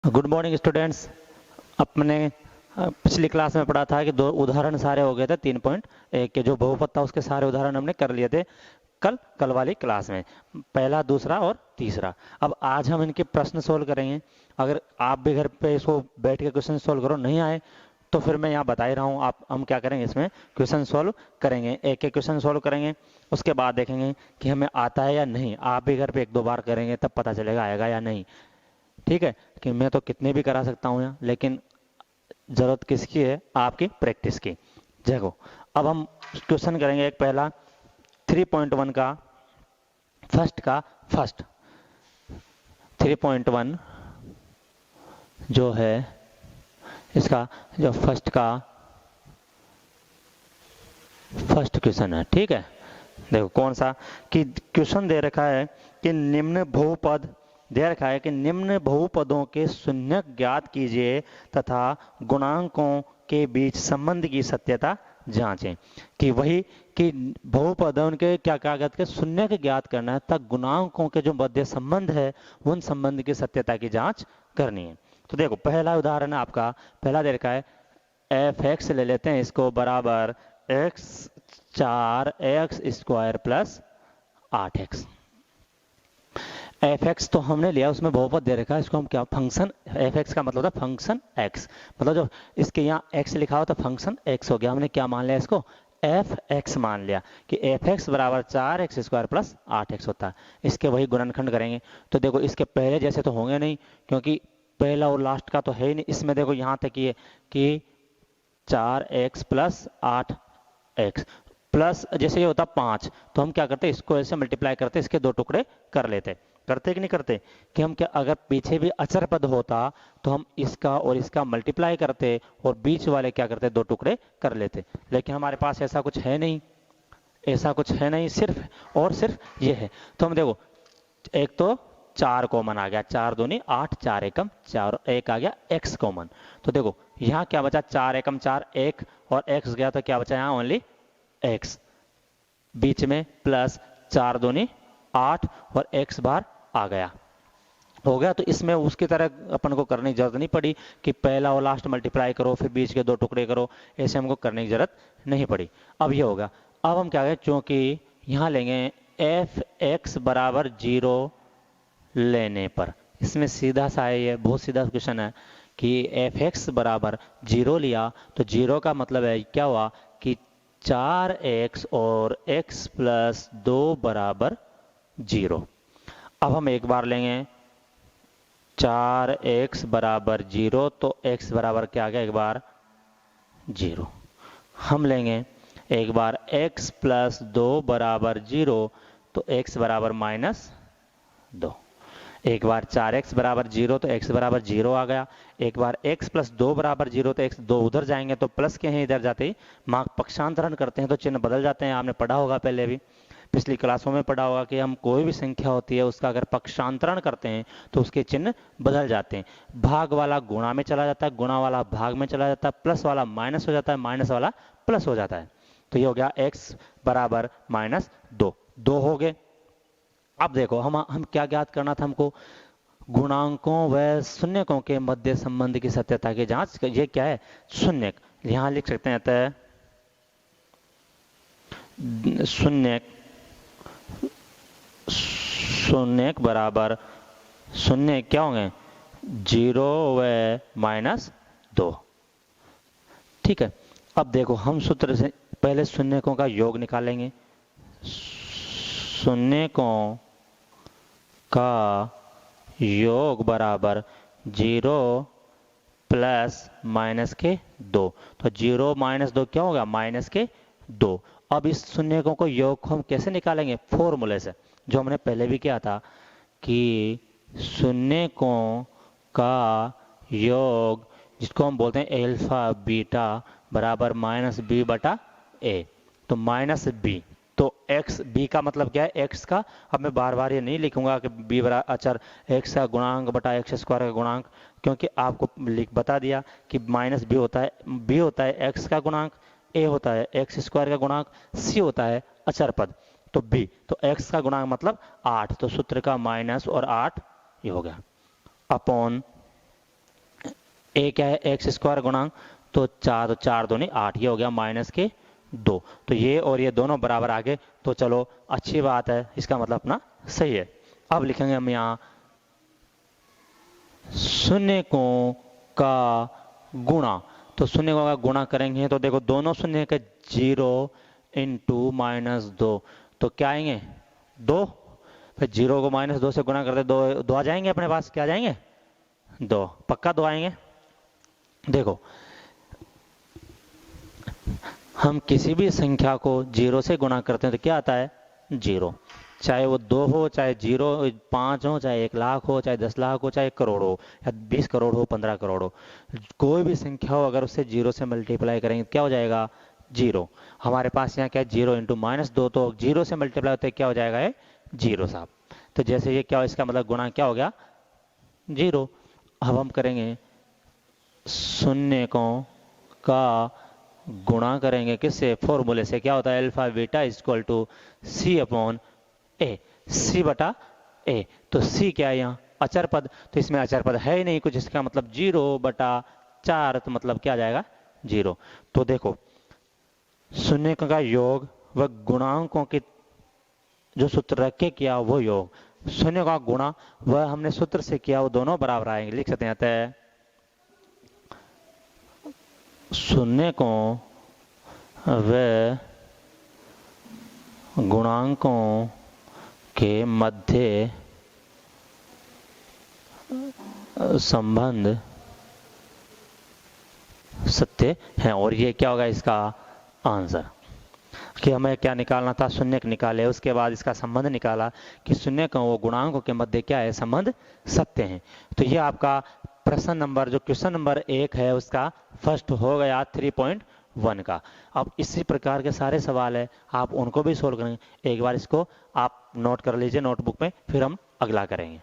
Good morning students. अपने पिछली class में पढ़ा था कि दो उदाहरण सारे हो गए थे 3.1 के जो बहुपद था उसके सारे उदाहरण हमने कर लिए थे कल वाली क्लास में, पहला, दूसरा और तीसरा। अब आज हम इनके प्रश्न सोल्व करेंगे। अगर आप भी घर पे इसको बैठ के क्वेश्चन सोल्व करो, नहीं आए तो फिर मैं यहाँ बता ही रहा हूँ, आप हम क्या करेंगे, इसमें क्वेश्चन सोल्व करेंगे, एक एक क्वेश्चन सोल्व करेंगे। उसके बाद देखेंगे कि हमें आता है या नहीं। आप भी घर पे एक दो बार करेंगे तब पता चलेगा आएगा या नहीं। ठीक है, कि मैं तो कितने भी करा सकता हूँ यहाँ, लेकिन जरूरत किसकी है? आपकी प्रैक्टिस की। देखो, अब हम क्वेश्चन करेंगे एक पहला 3.1 का फर्स्ट 3.1 जो है इसका जो फर्स्ट क्वेश्चन है। ठीक है, देखो कौन सा, कि क्वेश्चन दे रखा है कि निम्न बहुपदों के शून्यक ज्ञात कीजिए तथा गुणांकों के बीच संबंध की सत्यता जांचें। कि वही कि बहुपदों के क्या कागज के शून्यक ज्ञात करना है तथा गुणांकों के जो मध्य संबंध है उन संबंध की सत्यता की जांच करनी है। तो देखो, पहला उदाहरण है आपका, पहला दे रखा है एफ एक्स ले लेते हैं, इसको बराबर x 4x² plus 8x। F x तो हमने लिया, उसमें बहुपद दे रखा है, इसको हम क्या फंक्शन, एफ एक्स का मतलब था फंक्शन एक्स, मतलब जो इसके यहाँ एक्स लिखा हो तो फंक्शन एक्स हो गया। हमने क्या मान लिया इसको? एफ एक्स मान लिया कि एफ एक्स बराबर 4x² प्लस 8x होता है। इसके वही गुणनखंड करेंगे। तो देखो, इसके पहले जैसे तो होंगे नहीं, क्योंकि पहला और लास्ट का तो है ही नहीं। इसमें देखो यहाँ तक ये कि 4x प्लस 8x प्लस जैसे ये होता 5, तो हम क्या करते, इसको ऐसे मल्टीप्लाई करते, इसके दो टुकड़े कर लेते। करते कि नहीं करते? कि हम क्या, अगर पीछे भी अचर पद होता तो हम इसका और इसका मल्टीप्लाई करते और बीच वाले क्या करते, दो टुकड़े कर लेते। लेकिन हमारे पास ऐसा कुछ है नहीं, सिर्फ और सिर्फ ये है। तो हम देखो, एक तो 4 कॉमन आ गया, 4 दूनी 8, 4 एकम 4, एक आ गया x कॉमन। तो देखो यहाँ क्या बचा, 4 एकम 4, 1 और x गया, तो क्या बचा यहाँ ओनली x। बीच में प्लस 4 दूनी 8 और x बार आ गया, हो गया। तो इसमें उसकी तरह अपन को करने की जरूरत नहीं पड़ी कि पहला और लास्ट मल्टीप्लाई करो फिर बीच के दो टुकड़े करो, ऐसे हमको करने की जरूरत नहीं पड़ी। अब ये होगा। अब हम क्या करें, चूंकि यहाँ लेंगे एफ एक्स बराबर 0 लेने पर, इसमें सीधा सा है, ये बहुत सीधा क्वेश्चन है कि एफ एक्स बराबर 0 लिया तो 0 का मतलब है क्या हुआ कि 4x और x प्लस 2 बराबर 0। अब हम एक बार लेंगे 4x बराबर 0, तो x बराबर क्या आ गया, एक बार 0। हम लेंगे एक बार x प्लस 2 बराबर 0, तो x बराबर -2। एक बार 4x बराबर 0 तो x बराबर 0 आ गया। एक बार x प्लस 2 बराबर 0 तो x 2 उधर जाएंगे तो प्लस के हैं, इधर जाते ही मार्क पक्षांतरण करते हैं तो चिन्ह बदल जाते हैं। आपने पढ़ा होगा, पहले भी पिछली क्लासों में पढ़ा होगा कि हम कोई भी संख्या होती है उसका अगर पक्षांतरण करते हैं तो उसके चिन्ह बदल जाते हैं। भाग वाला गुणा में चला जाता है, गुणा वाला भाग में चला जाता है, प्लस वाला माइनस हो जाता है, माइनस वाला प्लस हो जाता है। तो ये हो गया x बराबर -2, 2 हो गए। अब देखो, हम क्या ज्ञात करना था हमको, गुणांकों व शून्यकों के मध्य संबंध की सत्यता की जांच। ये क्या है, शून्यक, यहां लिख सकते हैं अतः शून्यक बराबर शून्य क्या होंगे, 0 व -2। ठीक है, अब देखो हम सूत्र से पहले शून्यकों का योग निकालेंगे। शून्यकों का योग बराबर 0 प्लस -2, तो 0 -2 क्या होगा, -2। अब इस शून्यकों को योग को हम कैसे निकालेंगे, फॉर्मूले से, जो हमने पहले भी किया था कि शून्यकों का योग जिसको हम बोलते हैं अल्फा बीटा बराबर -b/a, तो -b, तो x b का मतलब क्या है, x का, अब मैं बार बार ये नहीं लिखूंगा कि b बराबर अचर x का गुणांक बटा x² का गुणांक, क्योंकि आपको बता दिया कि -b होता है, b होता है x का गुणांक, a होता है x² का गुणांक, c होता है अचर पद, तो b, तो x का गुणांक मतलब 8, तो सूत्र का माइनस और 8 ये हो गया अपॉन ए क्या है, एक्स स्क्वायर गुणांक, तो 4 दूनी 8, ये हो गया माइनस के 2। तो ये और ये दोनों बराबर आ गए, तो चलो अच्छी बात है, इसका मतलब अपना सही है। अब लिखेंगे हम यहाँ शून्यकों का गुणा, तो शून्यकों का गुणा करेंगे तो देखो दोनों शून्य के 0 इंटू -2, तो क्या आएंगे 2, फिर 0 को -2 से गुणा करते 2 आ जाएंगे अपने पास, क्या आ जाएंगे 2, पक्का 2 आएंगे। देखो हम किसी भी संख्या को 0 से गुणा करते हैं तो क्या आता है 0, चाहे वो 2 हो, चाहे 0 5 हो, चाहे 1 लाख हो, चाहे 10 लाख हो, चाहे करोड़ हो, या 20 करोड़ हो, 15 करोड़ हो, कोई भी संख्या हो अगर उससे 0 से मल्टीप्लाई करेंगे क्या हो जाएगा 0। हमारे पास यहाँ क्या है 0 इंटू -2, तो 0 से मल्टीप्लाई होते क्या हो जाएगा ये 0 साहब। तो जैसे ये क्या हो, इसका मतलब गुणा क्या हो गया 0। अब हम करेंगे शून्यकों का गुणा करेंगे किससे, फॉर्मूले से, क्या होता है alpha beta equal to C upon A, C बटा ए। तो सी क्या है यहाँ अचर पद, तो इसमें अचर पद है ही नहीं कुछ, इसका मतलब 0/4, तो मतलब क्या आ जाएगा 0। तो देखो शून्यकों का योग व गुणांकों की जो सूत्र रख के किया वो योग, शून्य का गुणा वह हमने सूत्र से किया, वो दोनों बराबर आएंगे। लिख सकते हैं शून्यकों व गुणांकों के मध्य संबंध सत्य है, और ये क्या होगा इसका आंसर, कि हमें क्या निकालना था शून्यक निकाले, उसके बाद इसका संबंध निकाला कि शून्यकों व गुणांकों के मध्य क्या है संबंध सत्य है। तो ये आपका प्रश्न नंबर जो क्वेश्चन नंबर 1 है उसका फर्स्ट हो गया 3.1 का। अब इसी प्रकार के सारे सवाल है, आप उनको भी सोल्व करेंगे। एक बार इसको आप नोट कर लीजिए नोटबुक में, फिर हम अगला करेंगे।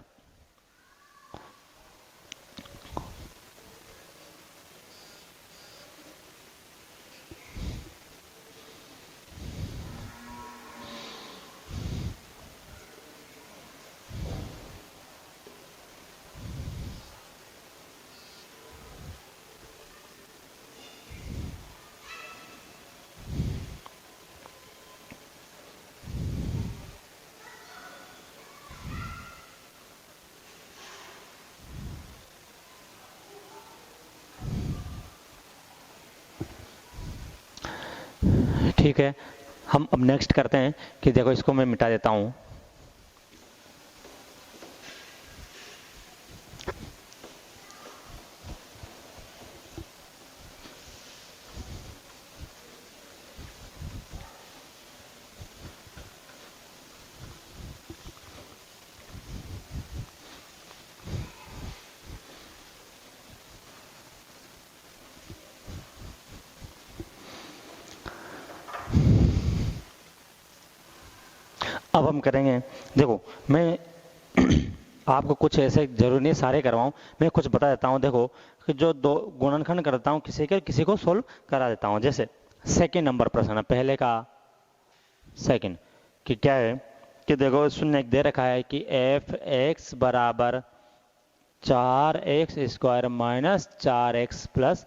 ठीक है, हम अब नेक्स्ट करते हैं कि देखो इसको मैं मिटा देता हूं। अब हम करेंगे, देखो मैं आपको कुछ ऐसे जरूरी नहीं सारे करवाऊं, मैं कुछ बता देता हूं। देखो कि जो दो गुणनखंड करता हूं किसी को सोल्व करा देता हूं। जैसे सेकंड नंबर प्रश्न है, पहले का सेकंड, कि क्या है कि देखो शून्य दे रखा है कि एफ एक्स बराबर 4x² - 4x +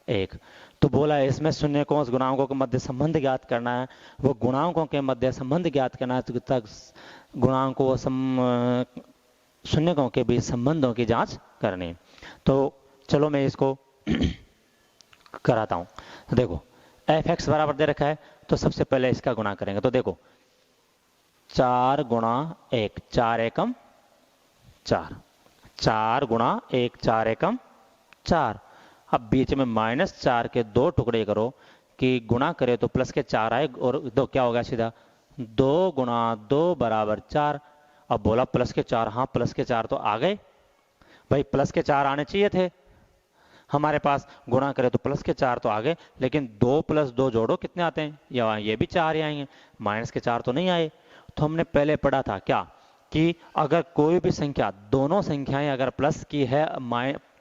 1। तो बोला है इसमें शून्यकों गुणांकों के मध्य संबंध ज्ञात करना है, वो गुणांकों के मध्य संबंध ज्ञात करना है, तो तक गुणांकों शून्यकों के बीच संबंधों की जांच करनी। तो चलो मैं इसको कराता हूं। तो देखो एफ एक्स बराबर दे रखा है, तो सबसे पहले इसका गुणा करेंगे। तो देखो 4 × 1 4 एकम 4, 4 × 1 4 एकम 4। अब बीच में -4 के 2 टुकड़े करो कि गुणा करे तो प्लस के 4 आए, और दो क्या होगा सीधा 2 × 2 = 4। अब बोला प्लस के 4, हाँ प्लस के 4 तो आ गए भाई, प्लस के 4 आने चाहिए थे हमारे पास, गुणा करे तो प्लस के 4 तो आ गए, लेकिन 2 + 2 जोड़ो कितने आते हैं, या ये भी 4 ही आएंगे, माइनस के 4 तो नहीं आए। तो हमने पहले पढ़ा था क्या कि अगर कोई भी संख्या, दोनों संख्याएं अगर प्लस की है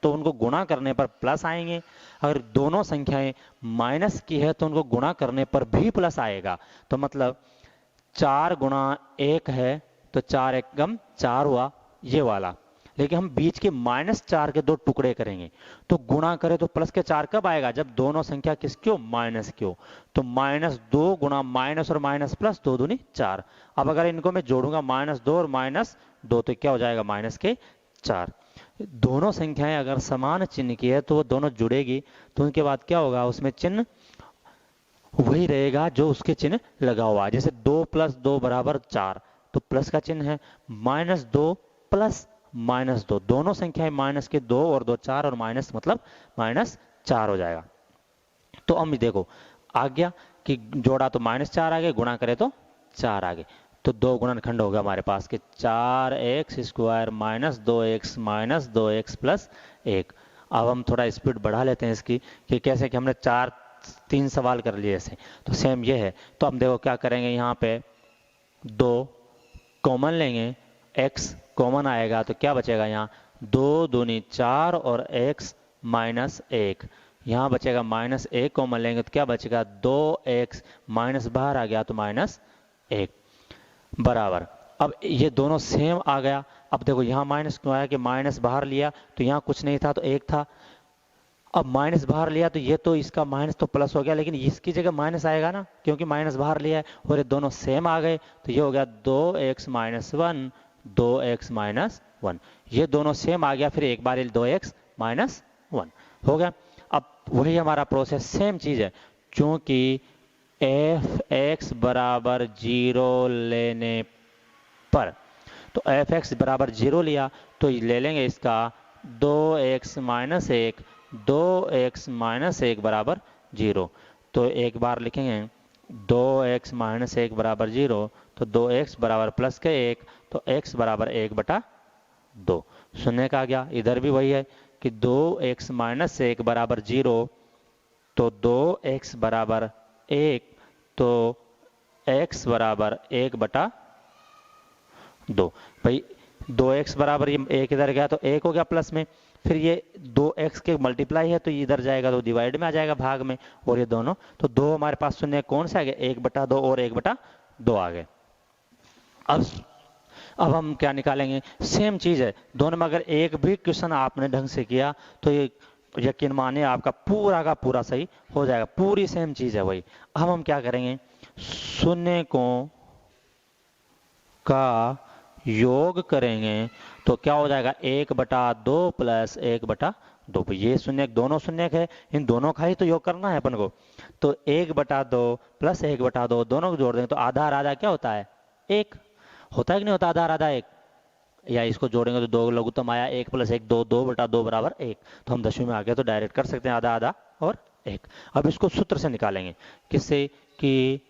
तो उनको गुणा करने पर प्लस आएंगे, अगर दोनों संख्याएं माइनस की है तो उनको गुणा करने पर भी प्लस आएगा। तो मतलब 4 × 1 है तो 4 एकम 4 हुआ ये वाला, लेकिन हम बीच के -4 के 2 टुकड़े करेंगे। तो गुणा करें तो प्लस के 4 कब आएगा, जब दोनों संख्या किसकी हो, माइनस की हो। तो -2 गुणा माइनस और माइनस प्लस, 2 दूनी 4। अब अगर इनको मैं जोड़ूंगा -2 और -2 तो क्या हो जाएगा, -4। दोनों संख्याएं अगर समान चिन्ह की है तो वो दोनों जुड़ेगी, तो उनके बाद क्या होगा, उसमें चिन्ह वही रहेगा जो उसके चिन्ह लगा हुआ है। जैसे 2 + 2 = 4, तो प्लस का चिन्ह है। -2 प्लस -2, दोनों संख्याएं माइनस के, 2 और 2 4, और माइनस मतलब -4 हो जाएगा। तो अब देखो आ गया कि जोड़ा तो -4 आ गए, गुणा करे तो 4 आ गए। तो 2 गुणनखंड होगा हमारे पास कि 4x² - 2x + 1। अब हम थोड़ा स्पीड बढ़ा लेते हैं इसकी, कि कैसे कि हमने 3 सवाल कर लिए ऐसे, तो सेम ये है। तो हम देखो क्या करेंगे, यहाँ पे 2 कॉमन लेंगे, x कॉमन आएगा तो क्या बचेगा, यहाँ 2 दूनी 4 और x -1, यहाँ बचेगा -1 कॉमन लेंगे तो क्या बचेगा, 2x, माइनस बाहर आ गया तो -1 बराबर। अब ये दोनों सेम आ गया। अब देखो यहाँ माइनस क्यों आया, कि माइनस बाहर लिया तो यहाँ कुछ नहीं था तो 1 था। अब माइनस बाहर लिया तो ये तो इसका माइनस तो प्लस हो गया, लेकिन इसकी जगह माइनस आएगा ना, क्योंकि माइनस बाहर लिया है, और ये दोनों सेम आ गए तो ये हो गया 2x - 1, 2x - 1, ये दोनों सेम आ गया। फिर एक बार 2x - 1 हो गया। अब वही हमारा प्रोसेस सेम चीज है, क्योंकि f(x) = 0 लेने पर, तो f(x) = 0 लिया तो ले लेंगे इसका 2x - 1, 2x - 1 = 0। तो एक बार लिखेंगे 2x - 1 = 0, तो 2x = प्लस के 1, तो x = 1/2 शून्य का आ गया। इधर भी वही है कि 2x - 1 = 0, तो 2x = 1, तो x = 1/2। भाई 2x = ये 1 इधर गया तो 1 हो गया प्लस में, फिर ये 2x के मल्टीप्लाई है तो ये इधर जाएगा तो डिवाइड में आ जाएगा, भाग में, और ये दोनों, तो 2 हमारे पास शून्य कौन से आ गए, 1/2 और 1/2 आ गए। अब हम क्या निकालेंगे, सेम चीज है दोनों में। अगर एक भी क्वेश्चन आपने ढंग से किया तो ये यकीन मानिए आपका पूरा का पूरा सही हो जाएगा, पूरी सेम चीज है वही। अब हम क्या करेंगे, शून्यकों का योग करेंगे तो क्या हो जाएगा, 1/2 + 1/2। ये शून्य दोनों शून्य है, इन दोनों का ही तो योग करना है अपन को। तो 1/2 + 1/2 दोनों को जोड़ देंगे तो आधा आधा क्या होता है, 1 होता है कि नहीं होता, आधा आधा 1। या इसको जोड़ेंगे तो 2 लघुत्तम आया, 1 + 1 2, 2/2 = 1। तो हम दशमी में आ गए तो डायरेक्ट कर सकते हैं आधा आधा और 1। अब इसको सूत्र से निकालेंगे, किससे, कि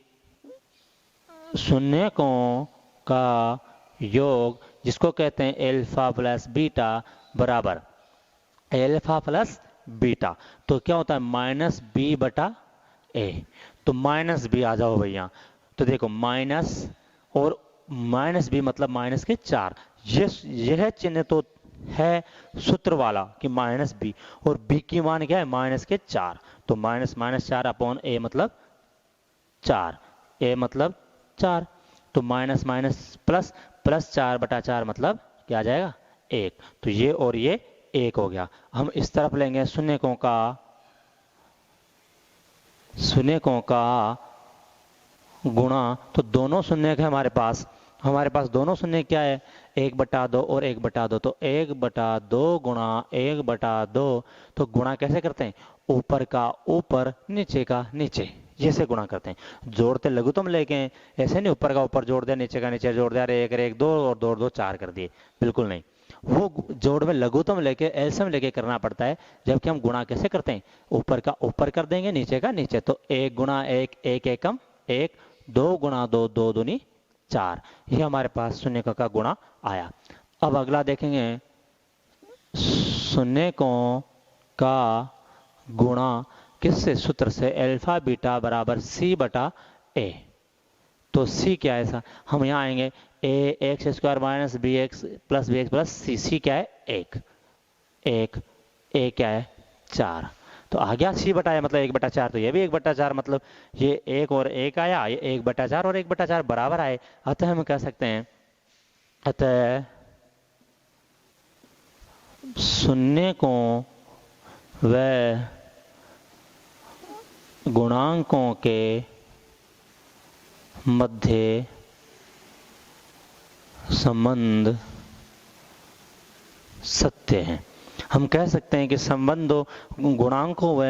शून्यकों का योग जिसको कहते हैं अल्फा + बीटा बराबर अल्फा + बीटा, तो क्या होता है -b/a। तो -b आ जाओ भैया, तो देखो माइनस और -b मतलब -4, यह चिन्ह तो है सूत्र वाला कि -b, और b की मान क्या है, -4। तो -4/a मतलब 4, a मतलब 4, तो माइनस माइनस प्लस, +4/4 मतलब क्या आ जाएगा, 1। तो ये और ये 1 हो गया। हम इस तरफ लेंगे शून्यकों का गुणा, तो दोनों शून्य है हमारे पास दोनों शून्य क्या है, 1/2 और 1/2, तो 1/2 गुणा 1/2। तो गुणा कैसे करते हैं, ऊपर का ऊपर नीचे का नीचे, जैसे गुणा करते हैं। जोड़ते लघुत्तम लेके, ऐसे नहीं ऊपर का ऊपर जोड़ दिया नीचे का नीचे जोड़ दिया, अरे 1 1 2 और 2 2 4 कर दिए, बिल्कुल नहीं। वो जोड़ में लघुत्तम लेके एलसीएम लेके करना पड़ता है, जबकि हम गुणा कैसे करते हैं, ऊपर का ऊपर कर देंगे नीचे का नीचे। तो 1 गुणा 1 1 एकम 1, 2 गुणा 2 2 दूनी 4, ये हमारे पास शून्य का गुणा आया। अब अगला देखेंगे, शून्यकों का गुणा किससे, सूत्र से, अल्फा बीटा बराबर c/a। तो c क्या है, ऐसा हम यहाँ आएंगे, ax² - bx + bx + c क्या है, 1 1, a क्या है 4। तो आ गया c/a मतलब 1/4, तो ये भी 1/4 मतलब ये 1 और 1 आया, ये 1/4 और 1/4 बराबर आए। अतः हम कह सकते हैं, अतः शून्यकों व गुणांकों के मध्य संबंध सत्य है। हम कह सकते हैं कि संबंधों गुणांकों व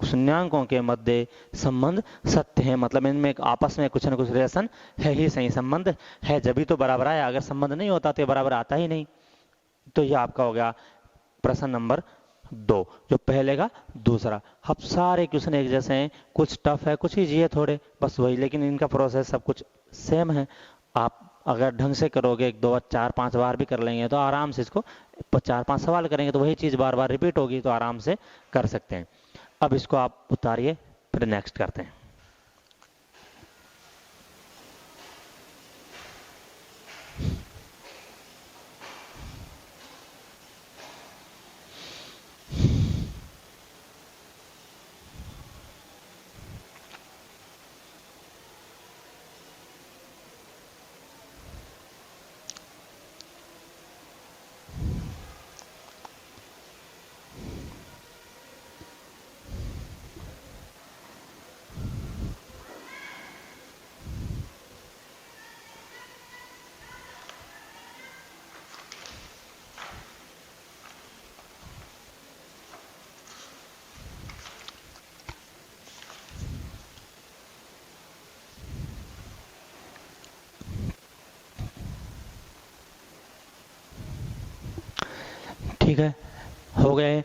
शून्यांकों के मध्य संबंध सत्य है, मतलब इनमें आपस में कुछ न कुछ रिलेशन है ही, सही संबंध है, जब तो बराबर आया, अगर संबंध नहीं होता तो बराबर आता ही नहीं। तो ये आपका हो गया प्रश्न नंबर 2, जो पहले का दूसरा। अब सारे क्वेश्चन एक जैसे हैं, कुछ टफ है कुछ इजी है थोड़े, बस वही, लेकिन इनका प्रोसेस सब कुछ सेम है। आप अगर ढंग से करोगे, 1 2 4 5 बार भी कर लेंगे तो आराम से इसको 4 5 सवाल करेंगे तो वही चीज़ बार बार रिपीट होगी, तो आराम से कर सकते हैं। अब इसको आप उतारिए, फिर नेक्स्ट करते हैं। ठीक है, हो गए।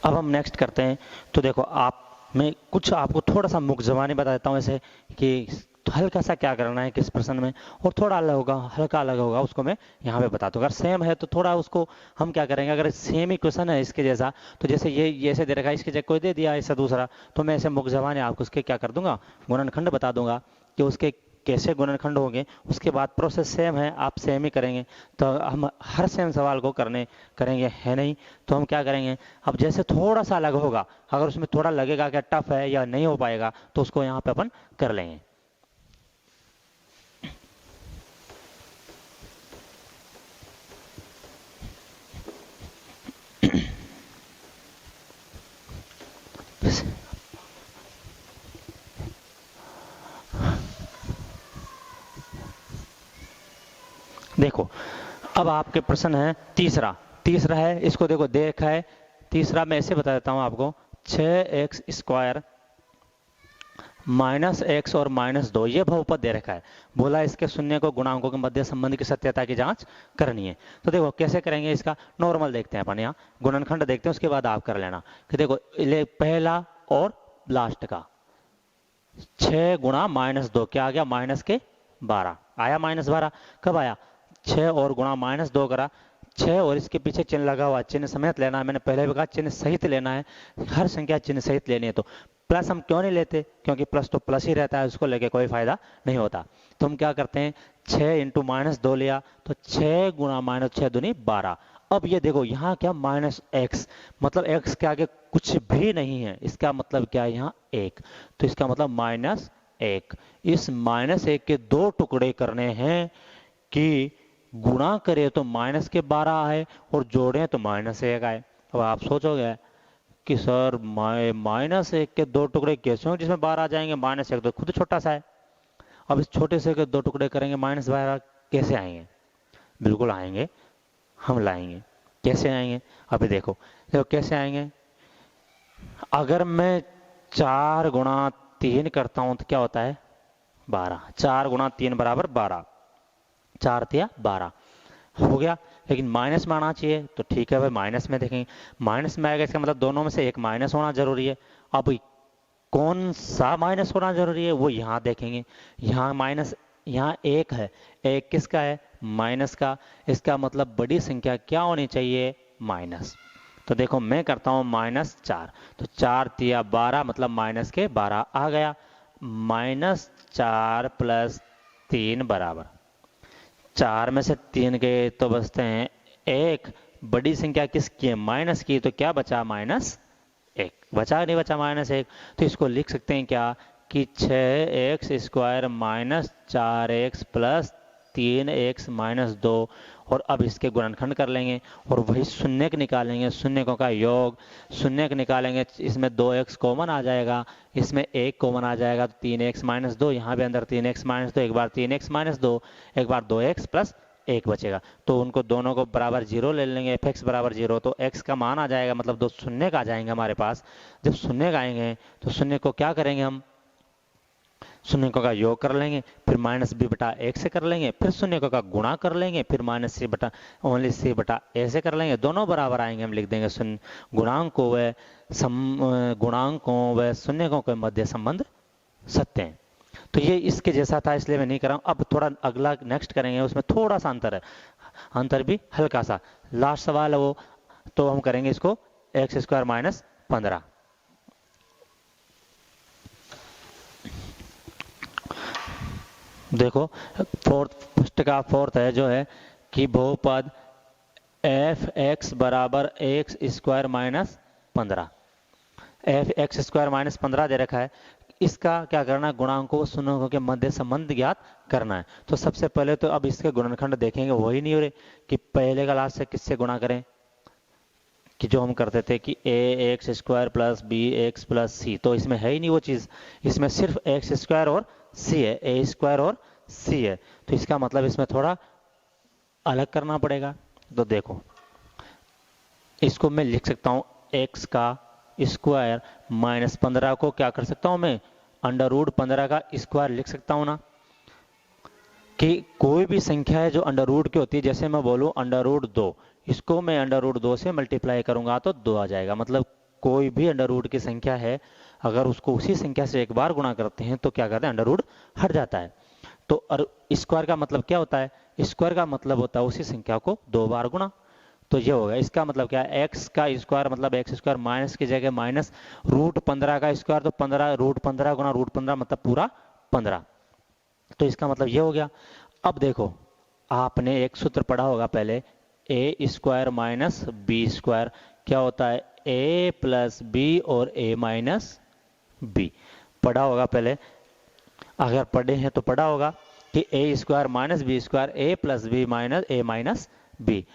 अब हम नेक्स्ट करते हैं। तो देखो, आप मैं कुछ आपको थोड़ा सा मुख्य ज़बानी बता देता हूँ ऐसे कि हल्का सा क्या करना है किस प्रश्न में, और थोड़ा अलग होगा, हल्का अलग होगा, उसको मैं यहाँ पे बताता हूँ। अगर सेम है तो थोड़ा उसको हम क्या करेंगे, अगर सेम ही क्वेश्चन है इसके जैसा, तो जैसे ये ऐसे दे रखा है, इसके जगह कोई दे दिया ऐसा दूसरा, तो मैं ऐसे मुख्य ज़बानी आपको उसके क्या कर दूंगा, गुणनखंड बता दूंगा कि उसके कैसे गुणनखंड होंगे। उसके बाद प्रोसेस सेम है, आप सेम ही करेंगे। तो हम हर सेम सवाल को करेंगे है नहीं, तो हम क्या करेंगे, अब जैसे थोड़ा सा अलग होगा, अगर उसमें थोड़ा लगेगा कि टफ है या नहीं हो पाएगा, तो उसको यहाँ पे अपन कर लेंगे। देखो, अब आपके प्रश्न है तीसरा है, इसको देखो देखा है। तीसरा मैं ऐसे बता देता हूं आपको, 6x² -x और -2 ये बहुपद दे रखा है। बोला इसके शून्य को गुणांकों के मध्य संबंध की सत्यता की जांच करनी है। तो देखो कैसे करेंगे, इसका नॉर्मल देखते हैं अपन, यहाँ गुणनखंड देखते हैं, उसके बाद आप कर लेना। कि देखो पहला और लास्ट का 6 गुणा -2 क्या आ गया, -12 आया, -12 कब आया, 6 और गुणा -2 करा, 6 और इसके पीछे चिन्ह लगा हुआ, चिन्ह समेत लेना है। मैंने पहले भी कहा चिन्ह सहित लेना है, हर संख्या चिन्ह सहित लेनी है। तो प्लस हम क्यों नहीं लेते, क्योंकि प्लस तो प्लस ही रहता है, उसको लेके कोई फायदा नहीं होता। तो हम क्या करते हैं, 6 × -2 लिया, तो 6 गुणा -6 दूनी 12। अब ये देखो यहाँ क्या, -x, मतलब x के आगे कुछ भी नहीं है, इसका मतलब क्या है, यहाँ 1, तो इसका मतलब -1। इस -1 के 2 टुकड़े करने हैं कि गुणा करे तो -12 आए और जोड़े तो -1 आए। अब आप सोचोगे कि सर -1 के 2 टुकड़े कैसे हों जिसमें 12 आ जाएंगे, -1 तो खुद छोटा सा है। अब इस छोटे से के 2 टुकड़े करेंगे, -12 कैसे आएंगे, बिल्कुल आएंगे, हम लाएंगे। कैसे आएंगे, अभी देखो कैसे आएंगे। अगर मैं 4 × 3 करता हूं तो क्या होता है, 12। 4 × 3 = 12, 4 × 12 हो गया। लेकिन माइनस में आना चाहिए, तो ठीक है भाई माइनस में देखेंगे। माइनस में आएगा, इसका मतलब दोनों में से एक माइनस होना जरूरी है। अब कौन सा माइनस होना जरूरी है वो यहाँ देखेंगे। यहाँ माइनस, यहाँ 1 है, 1 किसका है, माइनस का। इसका मतलब बड़ी संख्या क्या होनी चाहिए, माइनस। तो देखो मैं करता हूँ -4, तो 4 × 12 मतलब -12 आ गया। -4 + 3 बराबर 4 में से 3 गए तो बचते हैं 1। बड़ी संख्या किसकी है, माइनस की, तो क्या बचा, -1 बचा, नहीं बचा, -1। तो इसको लिख सकते हैं क्या कि 6x² - 4x + 3x माइनस 2, और अब इसके गुणनखंड कर लेंगे और वही शून्य के निकालेंगे, शून्य का योग, शून्य के निकालेंगे, इसमें 2x कॉमन आ जाएगा, इसमें 1 कॉमन आ जाएगा, तो 3x माइनस 2, यहाँ भी अंदर 3x माइनस 2, एक बार 3x माइनस 2, एक बार 2x प्लस 1 बचेगा। तो उनको दोनों को बराबर 0 ले लेंगे, fx बराबर 0, तो x का मान आ जाएगा, मतलब दो शून्य का आ जाएंगे हमारे पास। जब शून्य का आएंगे तो शून्य को क्या करेंगे हम, शून्य का योग कर लेंगे, फिर माइनस बी बटा एक से कर लेंगे, फिर शून्य का गुणा कर लेंगे, फिर माइनस सी बटा ओनली सी बटा ए से कर लेंगे, दोनों बराबर आएंगे। हम लिख देंगे शून्य गुणांकों व गुणांकों व शून्यकों के मध्य संबंध सत्य है। तो ये इसके जैसा था, इसलिए मैं नहीं कर रहा हूं। अब थोड़ा अगला नेक्स्ट करेंगे, उसमें थोड़ा सा अंतर है, अंतर भी हल्का सा। लास्ट सवाल है वो, तो हम करेंगे इसको एक्स स्क्वायर माइनस 15। देखो फर्स्ट का फोर्थ है जो है कि बहुपद एफ एक्स बराबर x square minus 15, F x square minus 15 दे रखा है। इसका क्या करना है, गुणांकों शून्यों के मध्य संबंध ज्ञात करना है। तो सबसे पहले तो अब इसके गुणनखंड देखेंगे, वही नहीं हो रहे कि पहले का लास्ट से किससे गुणा करें, कि जो हम करते थे कि A X square plus B X plus C, तो इसमें है ही नहीं वो चीज़, इसमें सिर्फ एक्स स्क्वायर और सी है, ए स्क्वायर और सी है। तो इसका मतलब इसमें थोड़ा अलग करना पड़ेगा। तो देखो इसको मैं लिख सकता हूँ एक्स का स्क्वायर माइनस 15 को क्या कर सकता हूँ मैं, अंडर रूट 15 का स्क्वायर लिख सकता हूँ ना। कि कोई भी संख्या है जो अंडर रूट की होती है, जैसे मैं बोलूँ अंडर रूट 2, इसको मैं अंडर रूट 2 से मल्टीप्लाई करूंगा तो 2 आ जाएगा। मतलब कोई भी अंडर रूट की संख्या है, अगर उसको उसी संख्या से एक बार गुणा करते हैं तो क्या करते हैं, अंडर रूट हट जाता है। तो और स्क्वायर का मतलब क्या होता है, स्क्वायर का मतलब होता है उसी संख्या को 2 बार गुणा। तो ये होगा, इसका मतलब क्या है, एक्स का स्क्वायर मतलब एक्स स्क्वायर माइनस की जगह माइनस रूट 15 का स्क्वायर, तो 15 रूट 15 गुणा रूट 15 मतलब पूरा 15। तो इसका मतलब ये हो गया। अब देखो आपने एक सूत्र पढ़ा होगा पहले, ए स्क्वायर माइनस बी स्क्वायर क्या होता है, ए प्लस बी और ए माइनस बी, पढ़ा होगा पहले, अगर पढ़े हैं तो पढ़ा होगा कि ए स्क्वायर माइनस बी स्क्वायर ए प्लस बी माइनस ए माइनस बी।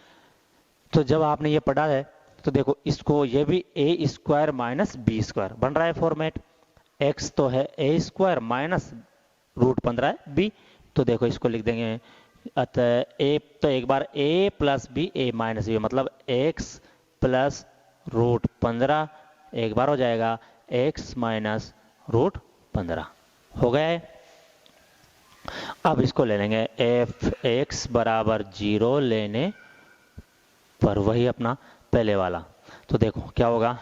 तो जब आपने ये पढ़ा है तो देखो इसको ये भी ए स्क्वायर माइनस बी स्क्वायर बन रहा है फॉर्मेट, एक्स तो है ए स्क्वायर माइनस रूट 15 है बी, तो देखो इसको लिख देंगे, अतः ए तो एक बार ए प्लस बी ए माइनस बी, मतलब एक्स प्लस रूट 15 एक बार हो जाएगा एक्स माइनस रूट 15 हो गया है। अब इसको ले लेंगे एफ एक्स बराबर 0 लेने पर, वही अपना पहले वाला। तो देखो क्या होगा,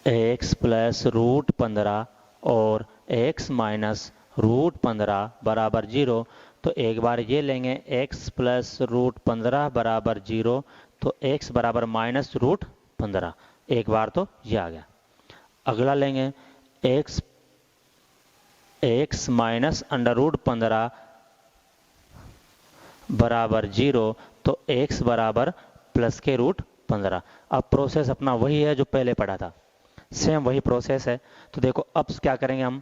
एक्स प्लस रूट 15 और एक्स माइनस रूट 15 बराबर 0। तो एक बार ये लेंगे x प्लस रूट 15 बराबर 0, तो x बराबर माइनस रूट 15, एक बार तो ये आ गया। अगला लेंगे x माइनस अंडर रूट 15 बराबर 0, तो x बराबर प्लस के रूट 15। अब प्रोसेस अपना वही है जो पहले पढ़ा था, सेम वही प्रोसेस है। तो देखो अब क्या करेंगे, हम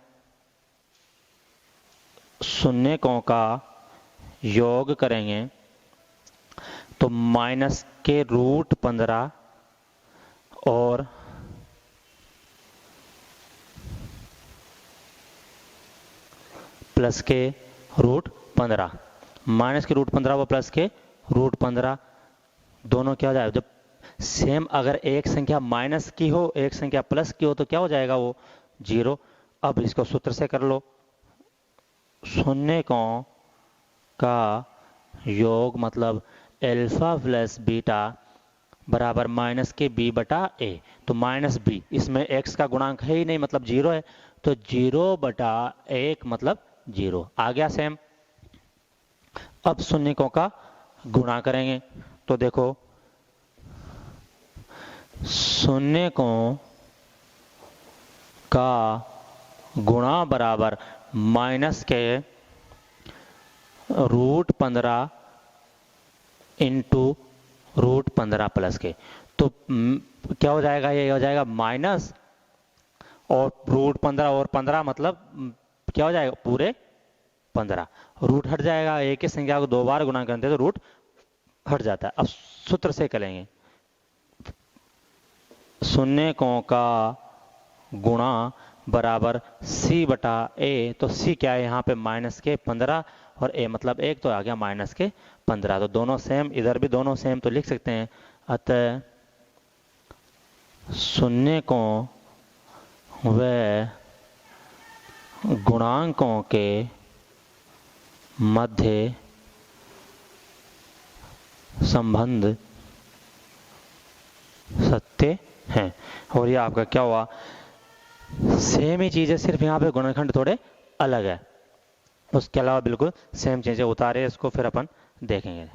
शून्यकों का योग करेंगे, तो माइनस के रूट 15 और प्लस के रूट 15, माइनस के रूट 15 व प्लस के रूट 15 दोनों क्या हो जाएगा, जब सेम अगर एक संख्या माइनस की हो एक संख्या प्लस की हो तो क्या हो जाएगा वो 0। अब इसको सूत्र से कर लो, शून्यकों का योग मतलब अल्फा प्लस बीटा बराबर माइनस के बी बटा ए, तो माइनस बी, इसमें एक्स का गुणांक है ही नहीं मतलब 0 है, तो 0 बटा 1 मतलब 0 आ गया सेम। अब शून्यकों का गुणा करेंगे, तो देखो शून्यकों का गुणा बराबर माइनस के रूट 15 इंटू रूट 15 प्लस के, तो क्या हो जाएगा, ये हो जाएगा माइनस और रूट 15 और 15 मतलब क्या हो जाएगा, पूरे 15, रूट हट जाएगा, एक ही संख्या को 2 बार गुणा करते हैं तो रूट हट जाता है। अब सूत्र से करेंगे, शून्यकों का गुणा बराबर c बटा a, तो c क्या है यहाँ पे माइनस के 15 और a मतलब 1, तो आ गया माइनस के 15, तो दोनों सेम, इधर भी दोनों सेम तो लिख सकते हैं। अतः शून्यकों व गुणांकों के मध्य संबंध सत्य हैं। और ये आपका क्या हुआ, सेम ही चीज है, सिर्फ यहाँ पे गुणनखंड थोड़े अलग है, उसके अलावा बिल्कुल सेम चीजें। उतारे इसको फिर अपन देखेंगे।